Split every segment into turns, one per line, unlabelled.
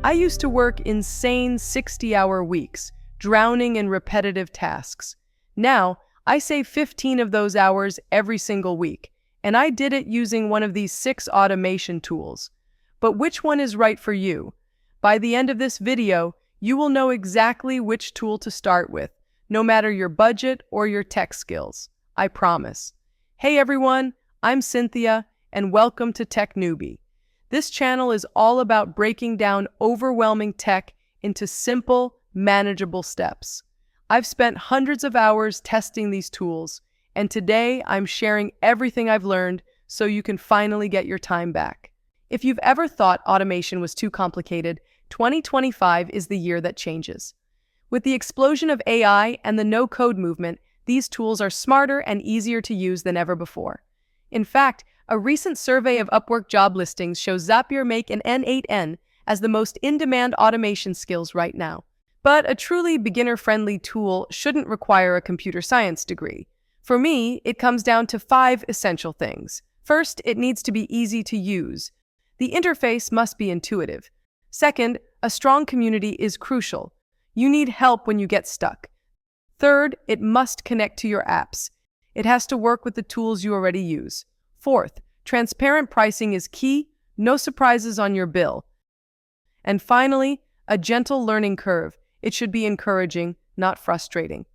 I used to work insane 60-hour weeks, drowning in repetitive tasks. Now, I save 15 of those hours every single week, and I did it using one of these 6 automation tools. But which one is right for you? By the end of this video, you will know exactly which tool to start with, no matter your budget or your tech skills. I promise. Hey everyone, I'm Cynthia, and welcome to Tech Newbie. This channel is all about breaking down overwhelming tech into simple, manageable steps. I've spent hundreds of hours testing these tools, and today I'm sharing everything I've learned so you can finally get your time back. If you've ever thought automation was too complicated, 2025 is the year that changes. With the explosion of AI and the no-code movement, these tools are smarter and easier to use than ever before. In fact, a recent survey of Upwork job listings shows Zapier make an N8N as the most in-demand automation skills right now. But a truly beginner-friendly tool shouldn't require a computer science degree. For me, it comes down to 5 essential things. First, it needs to be easy to use. The interface must be intuitive. Second, a strong community is crucial. You need help when you get stuck. Third, it must connect to your apps. It has to work with the tools you already use. Fourth, transparent pricing is key, no surprises on your bill. And finally, a gentle learning curve. It should be encouraging, not frustrating.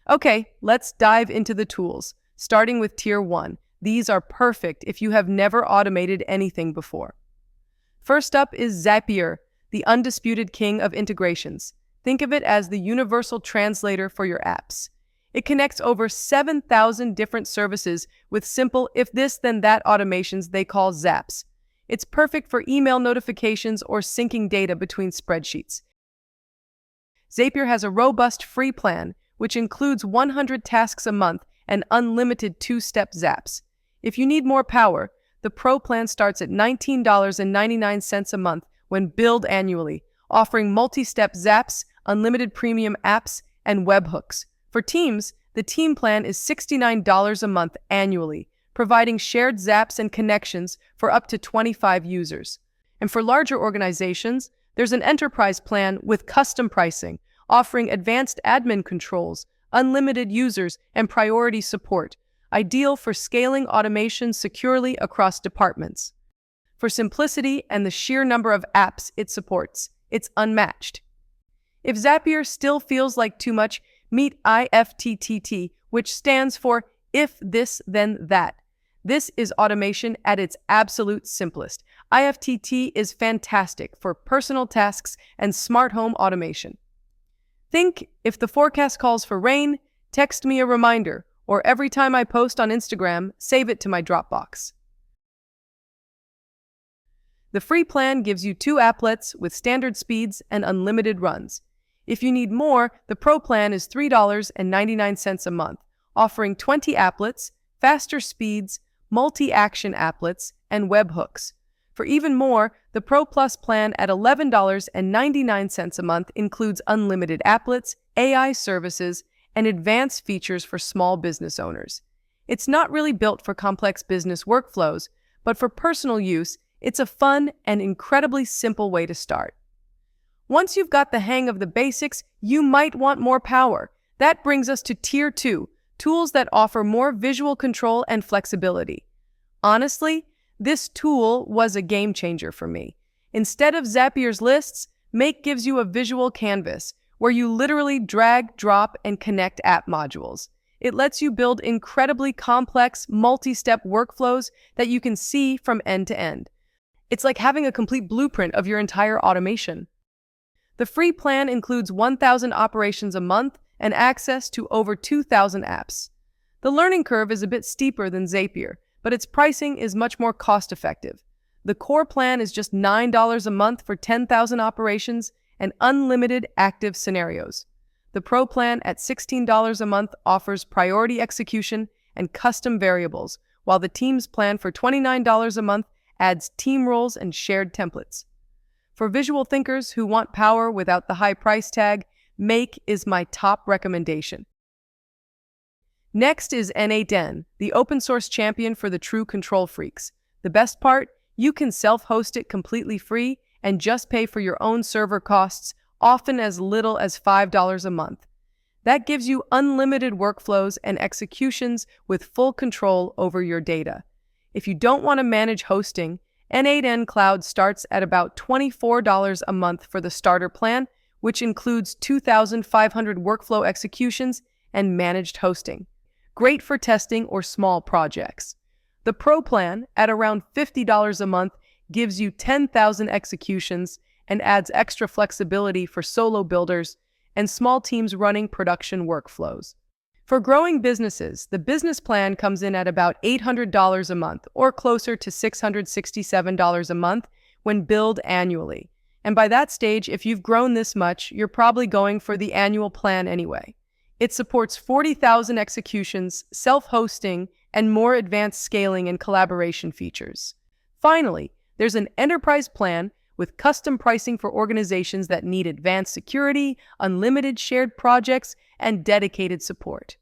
Okay, let's dive into the tools, starting with Tier 1. These are perfect if you have never automated anything before. First up is Zapier, the undisputed king of integrations. Think of it as the universal translator for your apps. It connects over 7,000 different services with simple if-this-then-that automations they call zaps. It's perfect for email notifications or syncing data between spreadsheets. Zapier has a robust free plan, which includes 100 tasks a month and unlimited 2-step zaps. If you need more power, the Pro plan starts at $19.99 a month when billed annually, offering multi-step zaps, unlimited premium apps, and webhooks. For teams, the team plan is $69 a month annually, providing shared zaps and connections for up to 25 users. And for larger organizations, there's an enterprise plan with custom pricing, offering advanced admin controls, unlimited users, and priority support, ideal for scaling automation securely across departments. For simplicity and the sheer number of apps it supports, it's unmatched. If Zapier still feels like too much, meet IFTTT, which stands for If This Then That. This is automation at its absolute simplest. IFTTT is fantastic for personal tasks and smart home automation. Think, if the forecast calls for rain, text me a reminder, or every time I post on Instagram, save it to my Dropbox. The free plan gives you 2 applets with standard speeds and unlimited runs. If you need more, the Pro plan is $3.99 a month, offering 20 applets, faster speeds, multi-action applets, and webhooks. For even more, the Pro Plus plan at $11.99 a month includes unlimited applets, AI services, and advanced features for small business owners. It's not really built for complex business workflows, but for personal use, it's a fun and incredibly simple way to start. Once you've got the hang of the basics, you might want more power. That brings us to Tier 2, tools that offer more visual control and flexibility. Honestly, this tool was a game changer for me. Instead of Zapier's lists, Make gives you a visual canvas where you literally drag, drop, and connect app modules. It lets you build incredibly complex, multi-step workflows that you can see from end to end. It's like having a complete blueprint of your entire automation. The free plan includes 1,000 operations a month and access to over 2,000 apps. The learning curve is a bit steeper than Zapier, but its pricing is much more cost-effective. The core plan is just $9 a month for 10,000 operations and unlimited active scenarios. The Pro plan at $16 a month offers priority execution and custom variables, while the Teams plan for $29 a month adds team roles and shared templates. For visual thinkers who want power without the high price tag, Make is my top recommendation. Next is N8N, the open source champion for the true control freaks. The best part? You can self-host it completely free and just pay for your own server costs, often as little as $5 a month. That gives you unlimited workflows and executions with full control over your data. If you don't want to manage hosting, N8N Cloud starts at about $24 a month for the starter plan, which includes 2,500 workflow executions and managed hosting. Great for testing or small projects. The Pro plan, at around $50 a month, gives you 10,000 executions and adds extra flexibility for solo builders and small teams running production workflows. For growing businesses, the business plan comes in at about $800 a month, or closer to $667 a month when billed annually. And by that stage, if you've grown this much, you're probably going for the annual plan anyway. It supports 40,000 executions, self-hosting, and more advanced scaling and collaboration features. Finally, there's an enterprise plan with custom pricing for organizations that need advanced security, unlimited shared projects, and dedicated support.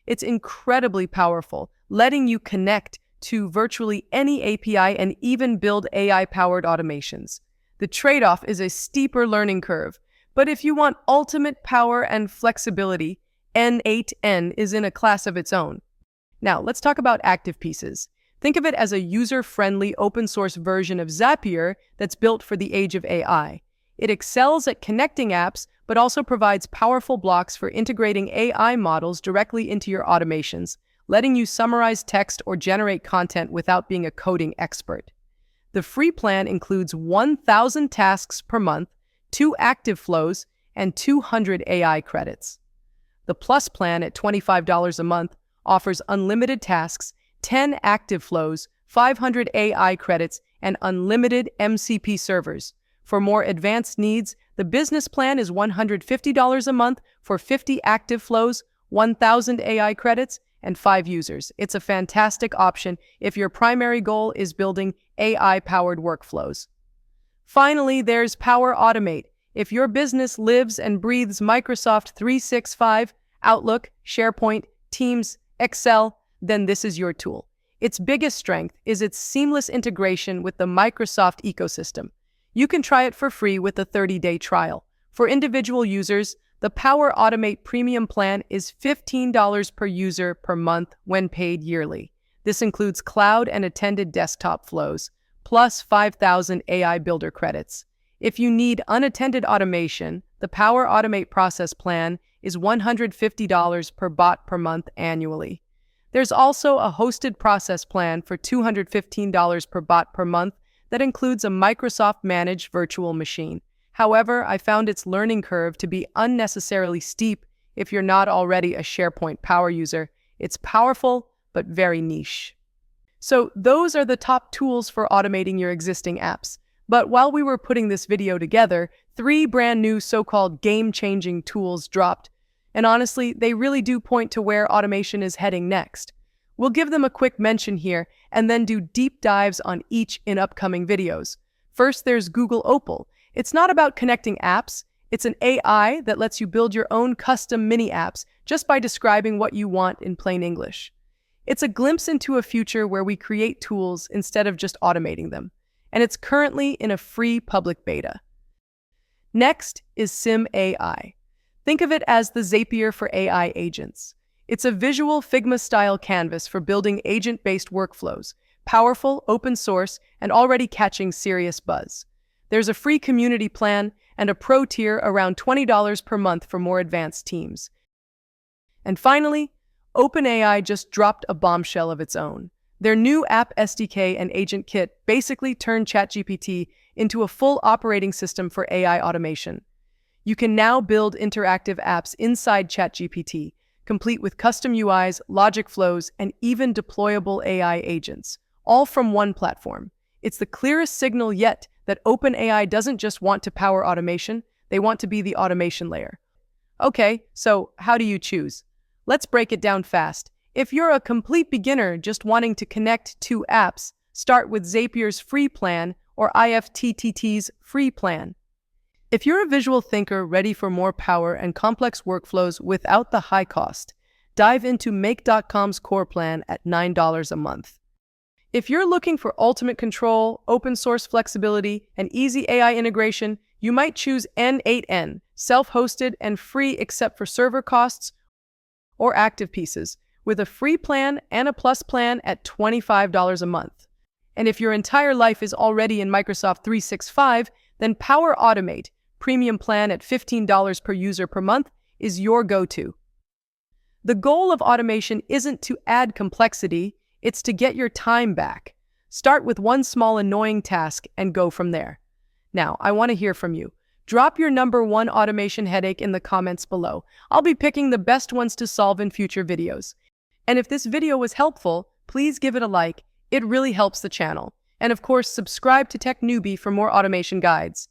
It's incredibly powerful, letting you connect to virtually any API and even build AI-powered automations. The trade-off is a steeper learning curve, but if you want ultimate power and flexibility, N8N is in a class of its own. Now, let's talk about Activepieces. Think of it as a user-friendly open-source version of Zapier that's built for the age of AI. It excels at connecting apps, but also provides powerful blocks for integrating AI models directly into your automations, letting you summarize text or generate content without being a coding expert. The free plan includes 1,000 tasks per month, 2 active flows, and 200 AI credits. The Plus plan at $25 a month offers unlimited tasks, 10 active flows, 500 AI credits, and unlimited MCP servers. For more advanced needs, the business plan is $150 a month for 50 active flows, 1,000 AI credits, and 5 users. It's a fantastic option if your primary goal is building AI-powered workflows. Finally, there's Power Automate. If your business lives and breathes Microsoft 365, Outlook, SharePoint, Teams, Excel, then this is your tool. Its biggest strength is its seamless integration with the Microsoft ecosystem. You can try it for free with a 30-day trial. For individual users, the Power Automate Premium plan is $15 per user per month when paid yearly. This includes cloud and attended desktop flows, plus 5,000 AI Builder credits. If you need unattended automation, the Power Automate Process plan is $150 per bot per month annually. There's also a hosted process plan for $215 per bot per month that includes a Microsoft-managed virtual machine. However, I found its learning curve to be unnecessarily steep if you're not already a SharePoint power user. It's powerful, but very niche. So those are the top tools for automating your existing apps. But while we were putting this video together, 3 brand new so-called game-changing tools dropped. And honestly, they really do point to where automation is heading next. We'll give them a quick mention here and then do deep dives on each in upcoming videos. First, there's Google Opal. It's not about connecting apps. It's an AI that lets you build your own custom mini apps just by describing what you want in plain English. It's a glimpse into a future where we create tools instead of just automating them. And it's currently in a free public beta. Next is Sim AI. Think of it as the Zapier for AI agents. It's a visual Figma-style canvas for building agent-based workflows, powerful, open source, and already catching serious buzz. There's a free community plan and a pro tier around $20 per month for more advanced teams. And finally, OpenAI just dropped a bombshell of its own. Their new app SDK and agent kit basically turned ChatGPT into a full operating system for AI automation. You can now build interactive apps inside ChatGPT, complete with custom UIs, logic flows, and even deployable AI agents, all from one platform. It's the clearest signal yet that OpenAI doesn't just want to power automation, they want to be the automation layer. Okay, so how do you choose? Let's break it down fast. If you're a complete beginner just wanting to connect 2 apps, start with Zapier's free plan or IFTTT's free plan. If you're a visual thinker ready for more power and complex workflows without the high cost, dive into Make.com's core plan at $9 a month. If you're looking for ultimate control, open source flexibility, and easy AI integration, you might choose N8N, self-hosted and free except for server costs, or Activepieces, with a free plan and a plus plan at $25 a month. And if your entire life is already in Microsoft 365, then Power Automate, premium plan at $15 per user per month, is your go-to. The goal of automation isn't to add complexity, it's to get your time back. Start with one small annoying task and go from there. Now, I want to hear from you. Drop your number one automation headache in the comments below. I'll be picking the best ones to solve in future videos. And if this video was helpful, please give it a like. It really helps the channel. And of course, subscribe to Tech Newbie for more automation guides.